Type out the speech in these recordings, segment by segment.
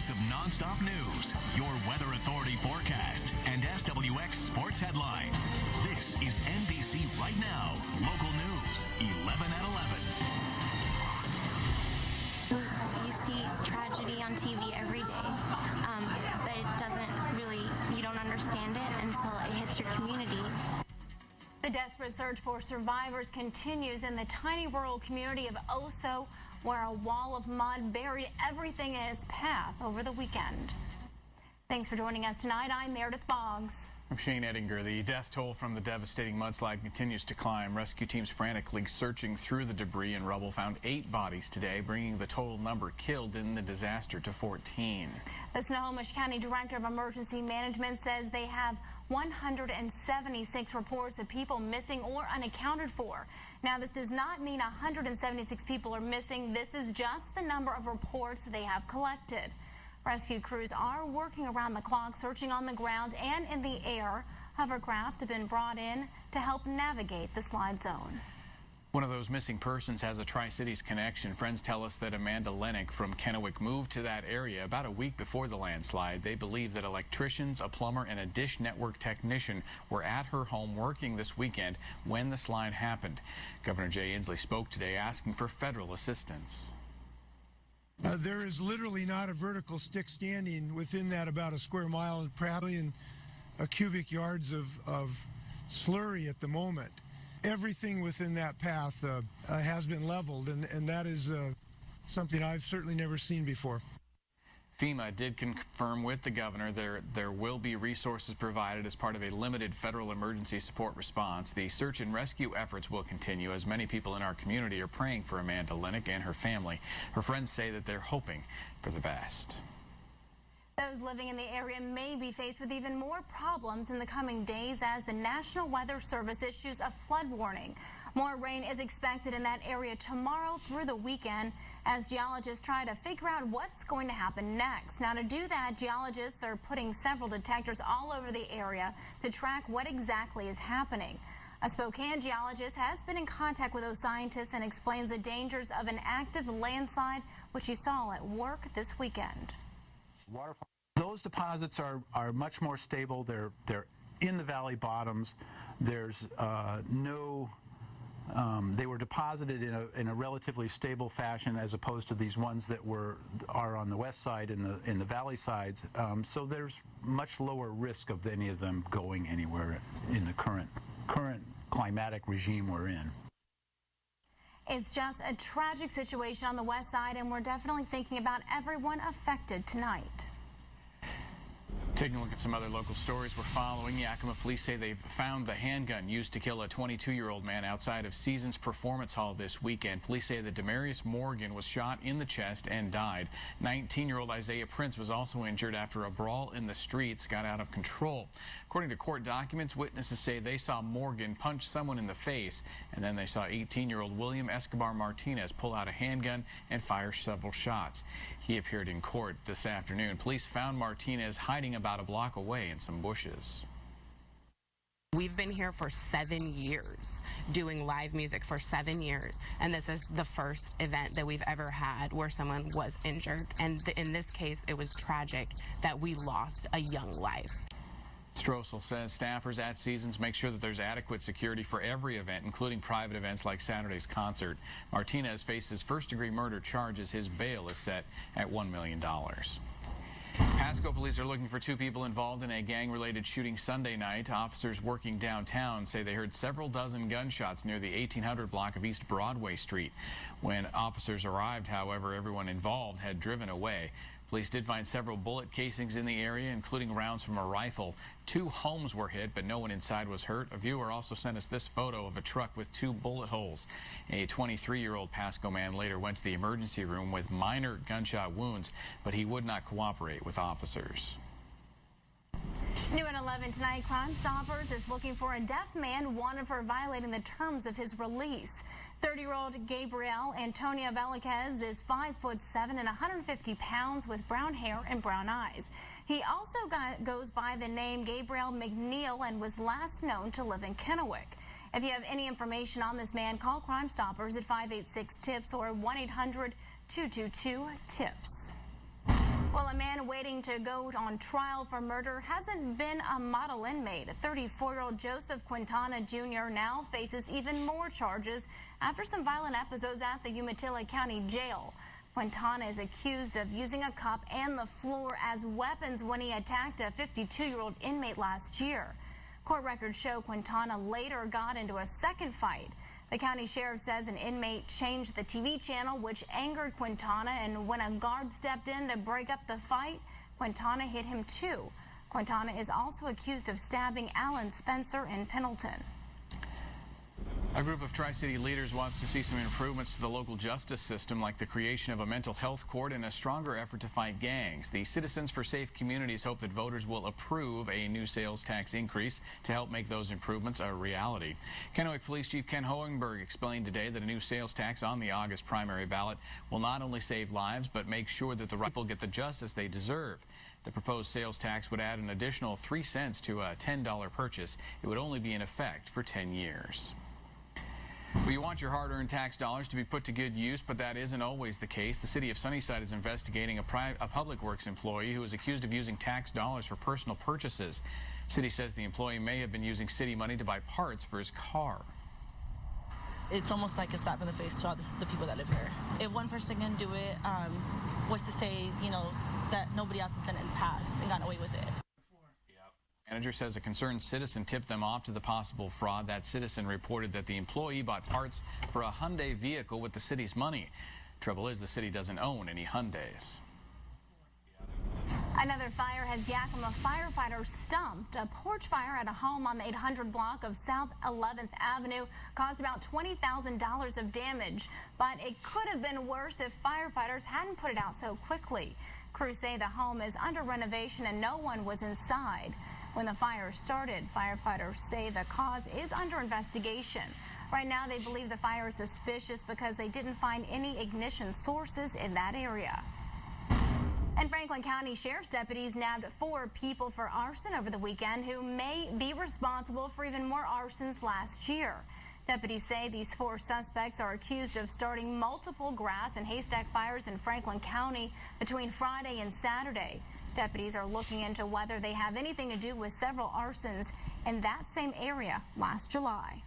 minutes of nonstop news, your weather authority forecast, and SWX sports headlines. This is NBC Right Now, local news, 11 at 11. You see tragedy on TV every day, but it doesn't really, you don't understand it until it hits your community. The desperate search for survivors continues in the tiny rural community of Oso, where a wall of mud buried everything in its path over the weekend. Thanks for joining us tonight. I'm Meredith Boggs. I'm Shane Ettinger. The death toll from the devastating mudslide continues to climb. Rescue teams frantically searching through the debris and rubble found 8 bodies today, bringing the total number killed in the disaster to 14. The Snohomish County Director of Emergency Management says they have 176 reports of people missing or unaccounted for. Now, this does not mean 176 people are missing. This is just the number of reports they have collected. Rescue crews are working around the clock, searching on the ground and in the air. Hovercraft have been brought in to help navigate the slide zone. One of those missing persons has a Tri-Cities connection. Friends tell us that Amanda Lennick from Kennewick moved to that area about a week before the landslide. They believe that electricians, a plumber, and a dish network technician were at her home working this weekend when the slide happened. Governor Jay Inslee spoke today asking for federal assistance. There is literally not a vertical stick standing within that about a square mile and probably in cubic yards of slurry at the moment. Everything within that path has been leveled, and that is something I've certainly never seen before. FEMA did confirm with the governor there will be resources provided as part of a limited federal emergency support response. The search and rescue efforts will continue as many people in our community are praying for Amanda Lennick and her family. Her friends say that they're hoping for the best. Those living in the area may be faced with even more problems in the coming days as the National Weather Service issues a flood warning. More rain is expected in that area tomorrow through the weekend as geologists try to figure out what's going to happen next. Now, to do that, geologists are putting several detectors all over the area to track what exactly is happening. A Spokane geologist has been in contact with those scientists and explains the dangers of an active landslide, which he saw at work this weekend. Those deposits are much more stable. They're in the valley bottoms. There's they were deposited in a relatively stable fashion as opposed to these ones that are on the west side in the valley sides. So there's much lower risk of any of them going anywhere in the current climatic regime we're in. It's just a tragic situation on the west side, and we're definitely thinking about everyone affected tonight. Taking a look at some other local stories we're following. Yakima police say they've found the handgun used to kill a 22-year-old man outside of Seasons Performance Hall this weekend. Police say that Demarius Morgan was shot in the chest and died. 19-year-old Isaiah Prince was also injured after a brawl in the streets got out of control. According to court documents, witnesses say they saw Morgan punch someone in the face, and then they saw 18-year-old William Escobar Martinez pull out a handgun and fire several shots. He appeared in court this afternoon. Police found Martinez hiding about a block away in some bushes. We've been here for 7 years, doing live music for 7 years, and this is the first event that we've ever had where someone was injured. And in this case, it was tragic that we lost a young life. Stroessel says staffers at Seasons make sure that there's adequate security for every event, including private events like Saturday's concert. Martinez faces first-degree murder charges. His bail is set at $1 million. Pasco police are looking for 2 people involved in a gang-related shooting Sunday night. Officers working downtown say they heard several dozen gunshots near the 1800 block of East Broadway Street. When officers arrived, however, everyone involved had driven away. Police did find several bullet casings in the area, including rounds from a rifle. 2 homes were hit, but no one inside was hurt. A viewer also sent us this photo of a truck with 2 bullet holes. A 23-year-old Pasco man later went to the emergency room with minor gunshot wounds, but he would not cooperate with officers. New at 11 tonight, Crime Stoppers is looking for a deaf man wanted for violating the terms of his release. 30-year-old Gabriel Antonio Velasquez is 5'7" and 150 pounds with brown hair and brown eyes. He also goes by the name Gabriel McNeil and was last known to live in Kennewick. If you have any information on this man, call Crime Stoppers at 586-TIPS or 1-800-222-TIPS. Well, a man waiting to go on trial for murder hasn't been a model inmate. 34-year-old Joseph Quintana Jr. now faces even more charges after some violent episodes at the Umatilla County Jail. Quintana is accused of using a cup and the floor as weapons when he attacked a 52-year-old inmate last year. Court records show Quintana later got into a second fight. The county sheriff says an inmate changed the TV channel, which angered Quintana, and when a guard stepped in to break up the fight, Quintana hit him too. Quintana is also accused of stabbing Alan Spencer in Pendleton. A group of Tri-City leaders wants to see some improvements to the local justice system, like the creation of a mental health court and a stronger effort to fight gangs. The Citizens for Safe Communities hope that voters will approve a new sales tax increase to help make those improvements a reality. Kennewick Police Chief Ken Hohenberg explained today that a new sales tax on the August primary ballot will not only save lives, but make sure that the right people get the justice they deserve. The proposed sales tax would add an additional 3 cents to a $10 purchase. It would only be in effect for 10 years. Well, you want your hard-earned tax dollars to be put to good use, but that isn't always the case. The city of Sunnyside is investigating a public works employee who is accused of using tax dollars for personal purchases. City says the employee may have been using city money to buy parts for his car. It's almost like a slap in the face to all the people that live here. If one person can do it, what's to say, that nobody else has done it in the past and gotten away with it. Manager says a concerned citizen tipped them off to the possible fraud. That citizen reported that the employee bought parts for a Hyundai vehicle with the city's money. Trouble is, the city doesn't own any Hyundais. Another fire has Yakima firefighters stumped. A porch fire at a home on the 800 block of South 11th Avenue caused about $20,000 of damage. But it could have been worse if firefighters hadn't put it out so quickly. Crews say the home is under renovation and no one was inside. When the fire started, firefighters say the cause is under investigation. Right now, they believe the fire is suspicious because they didn't find any ignition sources in that area. And Franklin County Sheriff's deputies nabbed 4 people for arson over the weekend who may be responsible for even more arsons last year. Deputies say these 4 suspects are accused of starting multiple grass and haystack fires in Franklin County between Friday and Saturday. Deputies are looking into whether they have anything to do with several arsons in that same area last July.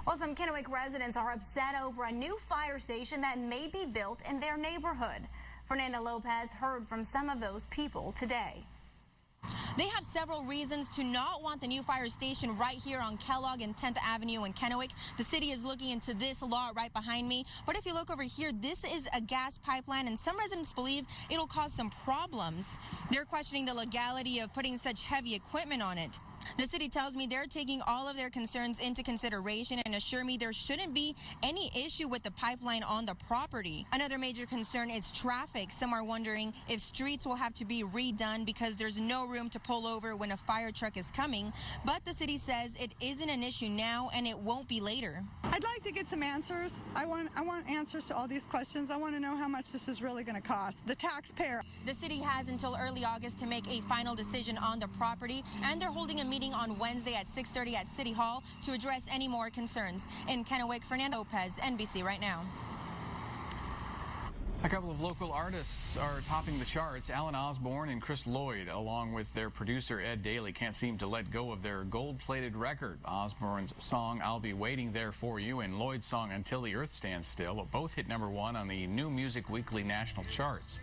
Well, some Kennewick residents are upset over a new fire station that may be built in their neighborhood. Fernanda Lopez heard from some of those people today. They have several reasons to not want the new fire station right here on Kellogg and 10th Avenue in Kennewick. The city is looking into this law right behind me. But if you look over here, this is a gas pipeline, and some residents believe it'll cause some problems. They're questioning the legality of putting such heavy equipment on it. The city tells me they're taking all of their concerns into consideration and assure me there shouldn't be any issue with the pipeline on the property. Another major concern is traffic. Some are wondering if streets will have to be redone because there's no room to pull over when a fire truck is coming. But the city says it isn't an issue now and it won't be later. I'd like to get some answers. I want answers to all these questions. I want to know how much this is really going to cost the taxpayer. The city has until early August to make a final decision on the property, and they're holding a meeting on Wednesday at 6:30 at City Hall to address any more concerns. In Kennewick, Fernanda Lopez, NBC Right Now. A couple of local artists are topping the charts. Alan Osborne and Chris Lloyd, along with their producer Ed Daly, can't seem to let go of their gold-plated record. Osborne's song I'll Be Waiting There For You and Lloyd's song Until the Earth Stands Still both hit #1 on the New Music Weekly national charts.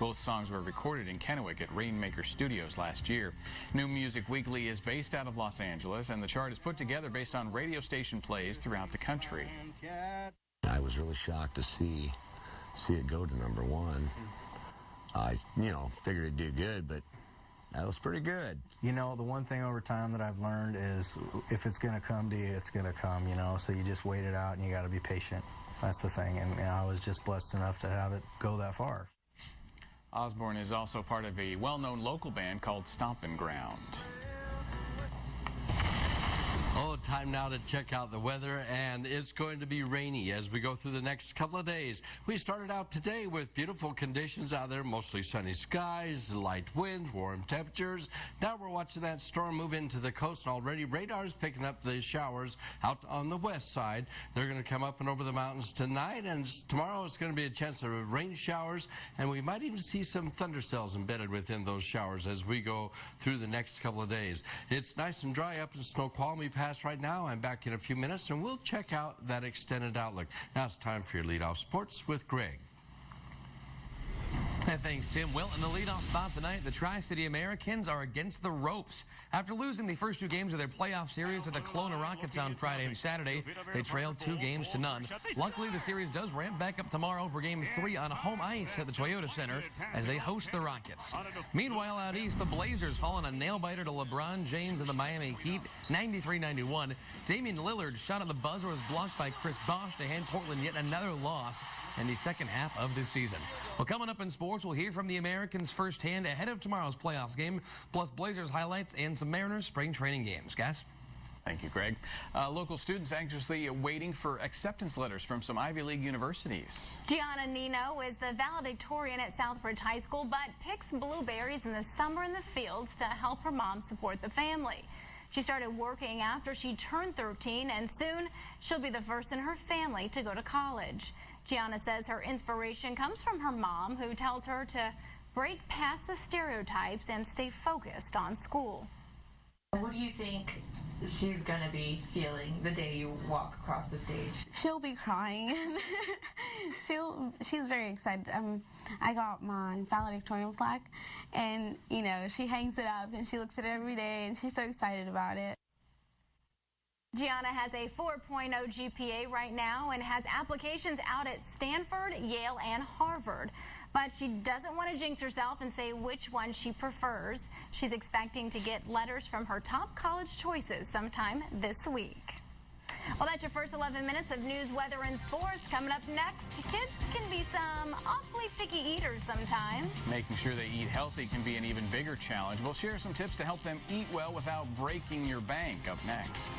Both songs were recorded in Kennewick at Rainmaker Studios last year. New Music Weekly is based out of Los Angeles, and the chart is put together based on radio station plays throughout the country. I was really shocked to see it go to #1. I, figured it'd do good, but that was pretty good. The one thing over time that I've learned is if it's going to come to you, it's going to come, so you just wait it out and you got to be patient. That's the thing, and I was just blessed enough to have it go that far. Osborne is also part of a well-known local band called Stompin' Ground. Oh, time now to check out the weather, and it's going to be rainy as we go through the next couple of days. We started out today with beautiful conditions out there, mostly sunny skies, light winds, warm temperatures. Now we're watching that storm move into the coast, and already radar's picking up the showers out on the west side. They're going to come up and over the mountains tonight, and tomorrow it's going to be a chance of rain showers, and we might even see some thunder cells embedded within those showers as we go through the next couple of days. It's nice and dry up in Snoqualmie Pass right now. I'm back in a few minutes, and we'll check out that extended outlook. Now it's time for your leadoff sports with Greg. Thanks, Tim. Well, in the leadoff spot tonight, the Tri-City Americans are against the ropes. After losing the first two games of their playoff series to the Kelowna Rockets on Friday and Saturday, they trailed 2-0. Luckily, the series does ramp back up tomorrow for Game 3 on home ice at the Toyota Center as they host the Rockets. Meanwhile, out east, the Blazers fall on a nail-biter to LeBron James and the Miami Heat, 93-91. Damian Lillard's shot on the buzzer was blocked by Chris Bosh to hand Portland yet another loss in the second half of this season. Well, coming up in sports, we'll hear from the Americans firsthand ahead of tomorrow's playoffs game, plus Blazers highlights and some Mariners spring training games. Guys? Thank you, Greg. Local students anxiously waiting for acceptance letters from some Ivy League universities. Gianna Nino is the valedictorian at Southbridge High School, but picks blueberries in the summer in the fields to help her mom support the family. She started working after she turned 13, and soon she'll be the first in her family to go to college. Gianna says her inspiration comes from her mom, who tells her to break past the stereotypes and stay focused on school. What do you think she's going to be feeling the day you walk across the stage? She'll be crying. She's very excited. I got my valedictorian plaque, and, you know, she hangs it up, and she looks at it every day, and she's so excited about it. Gianna has a 4.0 GPA right now and has applications out at Stanford, Yale, and Harvard. But she doesn't want to jinx herself and say which one she prefers. She's expecting to get letters from her top college choices sometime this week. Well, that's your first 11 minutes of news, weather, and sports. Coming up next, kids can be some awfully picky eaters sometimes. Making sure they eat healthy can be an even bigger challenge. We'll share some tips to help them eat well without breaking your bank up next.